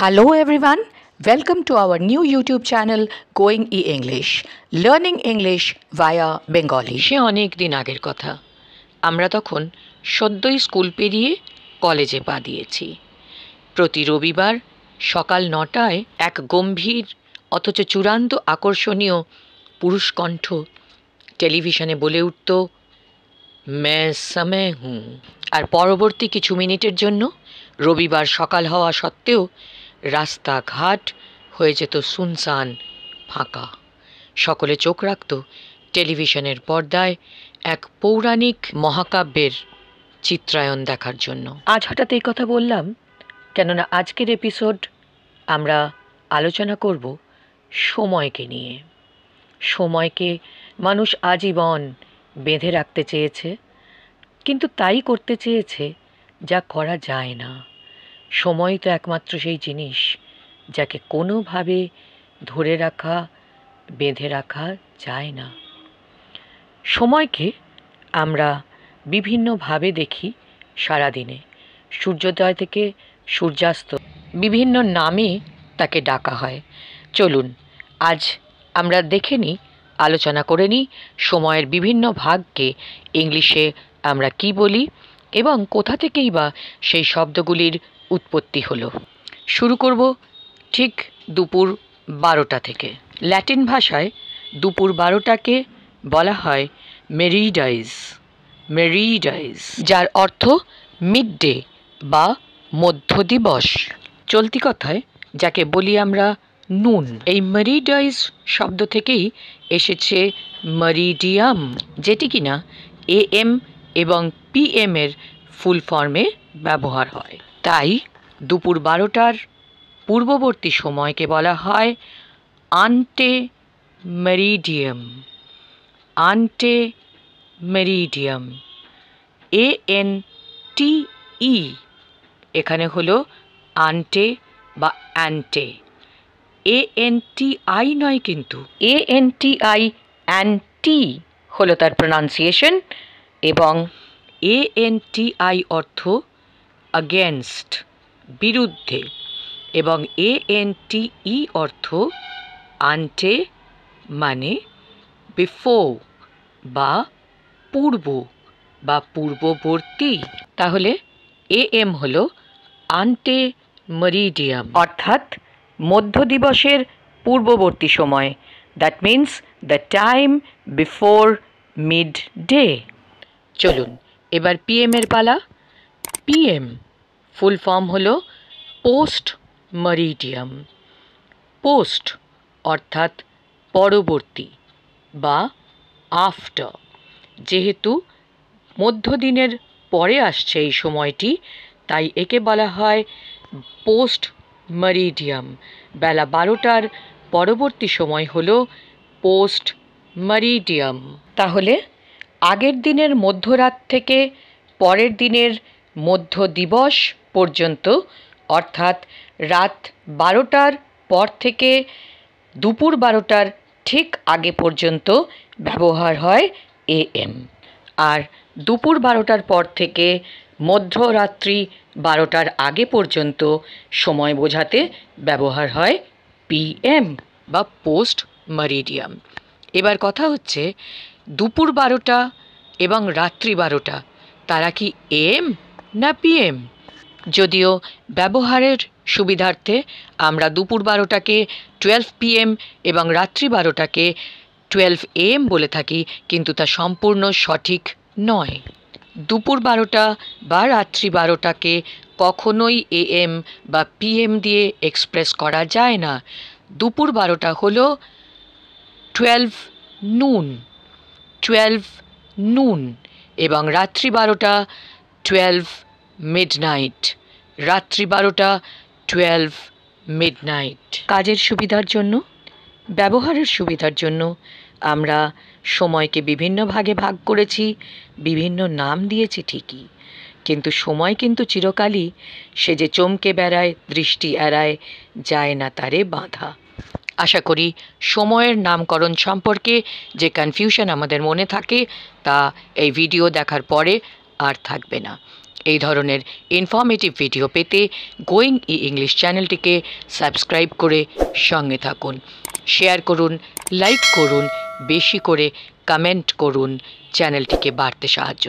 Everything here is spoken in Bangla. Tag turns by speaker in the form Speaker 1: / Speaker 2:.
Speaker 1: Hello everyone, welcome to our new YouTube channel Going E-English, learning English via Bengali.
Speaker 2: সে অনেক দিন আগের কথা। আমরা তখন সদ্যই স্কুল পেরিয়ে কলেজে পা দিয়েছি। প্রতি রবিবার সকাল ৯টায় এক গম্ভীর অথচ চূড়ান্ত আকর্ষণীয় পুরুষকণ্ঠ টেলিভিশনে বলে উঠত, मैं समय हूँ। আর পরবর্তী কিছু মিনিটের জন্য রবিবার সকাল হওয়া সত্ত্বেও রাস্তাঘাট হয়ে যেত সুনসান, ফাঁকা। সকলে চোখ রাখত টেলিভিশনের পর্দায় এক পৌরাণিক মহাকাব্যের চিত্রায়ন দেখার জন্য। আজ হঠাৎ এই কথা বললাম কেননা আজকের এপিসোড আমরা আলোচনা করব সময়কে নিয়ে। সময়কে মানুষ আজীবন বেঁধে রাখতে চেয়েছে, কিন্তু তাই করতে চেয়েছে যা করা যায় না। সময় তো একমাত্র সেই জিনিস যাকে কোনোভাবে ধরে রাখা, বেঁধে রাখা যায় না। সময়কে আমরা বিভিন্নভাবে দেখি সারাদিনে। সূর্যোদয় থেকে সূর্যাস্ত বিভিন্ন নামে তাকে ডাকা হয়। চলুন আজ আমরা দেখে নিই, আলোচনা করে নিই সময়ের বিভিন্ন ভাগকে ইংলিশে আমরা কি বলি এবং কোথা থেকেই বা সেই শব্দগুলির উৎপত্তি হলো। শুরু করব ঠিক দুপুর 12টা থেকে। ল্যাটিন ভাষায় দুপুর 12টাকে বলা হয় মেরিডাইজ, যার অর্থ মিড ডে বা মধ্য দিবস। চলতি কথায় যাকে বলি আমরা নুন। এই মেরিডাইজ শব্দ থেকেই এসেছে মেরিডিয়াম, যেটি কিনা AM এবং PM এর ফুল ফর্মে ব্যবহার হয়। তাই দুপুর 12টার পূর্ববর্তী সময়কে বলা হয় আন্টে মেরিডিয়াম। ANTE এখানে হলো আন্টে বা অ্যান্টে। ANTI নয়, কিন্তু ANTI অ্যান্টি হলো তার প্রনাউন্সিয়েশন, এবং ANTI অর্থ against, বিরুদ্ধে, এবং ANTE অর্থ আন্টে মানে বিফোর বা পূর্ব বা পূর্ববর্তী। তাহলে AM হলো আন্টে মেরিডিয়াম, অর্থাৎ মধ্য দিবসের পূর্ববর্তী সময়। That means the time before mid day. চলুন এবার PM এর পালা। PM ফুল ফর্ম হলো পোস্ট মেরিডিয়াম। পোস্ট অর্থাৎ পরবর্তী বা আফটার। যেহেতু মধ্যদিনের পরে আসছে এই সময়টি, তাই একে বলা হয় পোস্ট মেরিডিয়াম। বেলা 12টার পরবর্তী সময় হলো পোস্ট মেরিডিয়াম। তাহলে আগের দিনের মধ্যরাত থেকে পরের দিনের মধ্য দিবস পর্যন্ত, অর্থাৎ রাত 12টার পর থেকে দুপুর 12টার ঠিক আগে পর্যন্ত ব্যবহার হয় AM, আর দুপুর 12টার পর থেকে মধ্যরাত্রি 12টার আগে পর্যন্ত সময় বোঝাতে ব্যবহার হয় PM বা পোস্ট মেরিডিয়াম। এবার কথা হচ্ছে দুপুর 12টা এবং রাত্রি 12টা তারা কি AM না PM? যদিও ব্যবহারের সুবিধার্থে আমরা দুপুর 12টাকে 12 PM এবং রাত্রি 12টাকে 12 AM বলে থাকি, কিন্তু তা সম্পূর্ণ সঠিক নয়। দুপুর 12টা বা রাত্রি 12টাকে কখনোই AM বা PM দিয়ে এক্সপ্রেস করা যায় না। দুপুর 12টা হলো 12 নুন এবং রাত্রি 12টা 12 মিডনাইট। রাত্রি 12টা 12 মিডনাইট। কাজের সুবিধার জন্য, ব্যবহারের সুবিধার জন্য আমরা সময়কে বিভিন্ন ভাগে ভাগ করেছি, বিভিন্ন নাম দিয়েছি ঠিকই, কিন্তু সময় কিন্তু চিরকালই সে যে চমকে বেড়ায়, দৃষ্টি এড়ায়, যায় না তারে বাঁধা। আশা করি সময়ের নামকরণ সম্পর্কে যে কনফিউশন আমাদের মনে থাকে তা এই ভিডিও দেখার পরে আর থাকবে না। এই ধরনের ইনফরমেটিভ ভিডিও পেতে গোয়িং ই ইংলিশ চ্যানেলটিকে সাবস্ক্রাইব করে সঙ্গে থাকুন। শেয়ার করুন, লাইক করুন, বেশি করে কমেন্ট করুন, চ্যানেলটিকে বাড়তে সাহায্য